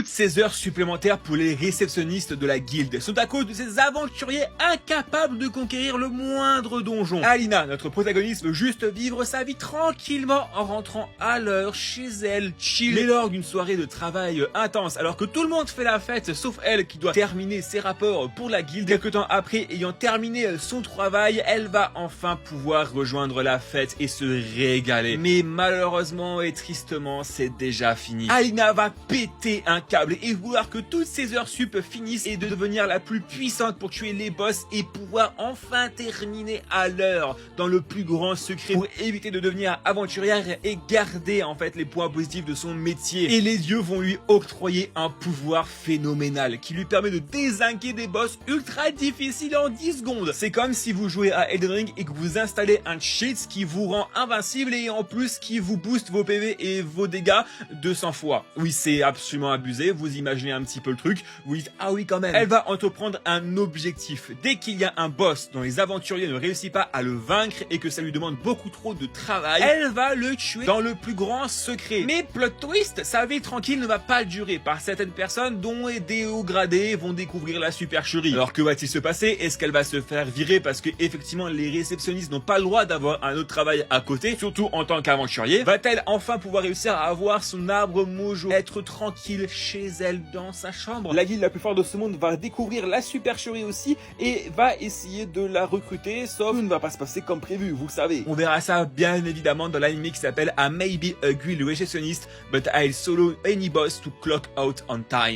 Toutes ces heures supplémentaires pour les réceptionnistes de la guilde sont à cause de ces aventuriers incapables de conquérir le moindre donjon. Alina, notre protagoniste, veut juste vivre sa vie tranquillement en rentrant à l'heure chez elle, chill, mais lors d'une soirée de travail intense, alors que tout le monde fait la fête, sauf elle qui doit terminer ses rapports pour la guilde. Quelque temps après, ayant terminé son travail, elle va enfin pouvoir rejoindre la fête et se régaler. Mais malheureusement et tristement, c'est déjà fini. Alina va péter un câble et vouloir que toutes ces heures sup finissent et de devenir la plus puissante pour tuer les boss et pouvoir enfin terminer à l'heure dans le plus grand secret pour éviter de devenir aventurière et garder en fait les points positifs de son métier. Et les dieux vont lui octroyer un pouvoir phénoménal qui lui permet de dézinguer des boss ultra difficiles en 10 secondes. C'est comme si vous jouez à Elden Ring et que vous installez un cheat qui vous rend invincible et en plus qui vous booste vos PV et vos dégâts 200 fois. Oui, c'est absolument abusé, vous imaginez un petit peu le truc, vous dites ah oui quand même. Elle va entreprendre un objectif. Dès qu'il y a un boss dont les aventuriers ne réussissent pas à le vaincre et que ça lui demande beaucoup trop de travail, elle va le tuer dans le plus grand secret. Mais plot twist, sa vie tranquille ne va pas durer par certaines personnes dont des hauts gradés vont découvrir la supercherie. Alors que va-t-il se passer? Est-ce qu'elle va se faire virer parce que effectivement les réceptionnistes n'ont pas le droit d'avoir un autre travail à côté, surtout en tant qu'aventurier? Va-t-elle enfin pouvoir réussir à avoir son arbre mojo, être tranquille chez elle dans sa chambre? La guilde la plus forte de ce monde va découvrir la supercherie aussi et va essayer de la recruter, sauf tout ne va pas se passer comme prévu, vous savez. On verra ça bien évidemment dans l'anime qui s'appelle I May Be a Guild Receptionist, but I'll solo any boss to clock out on time.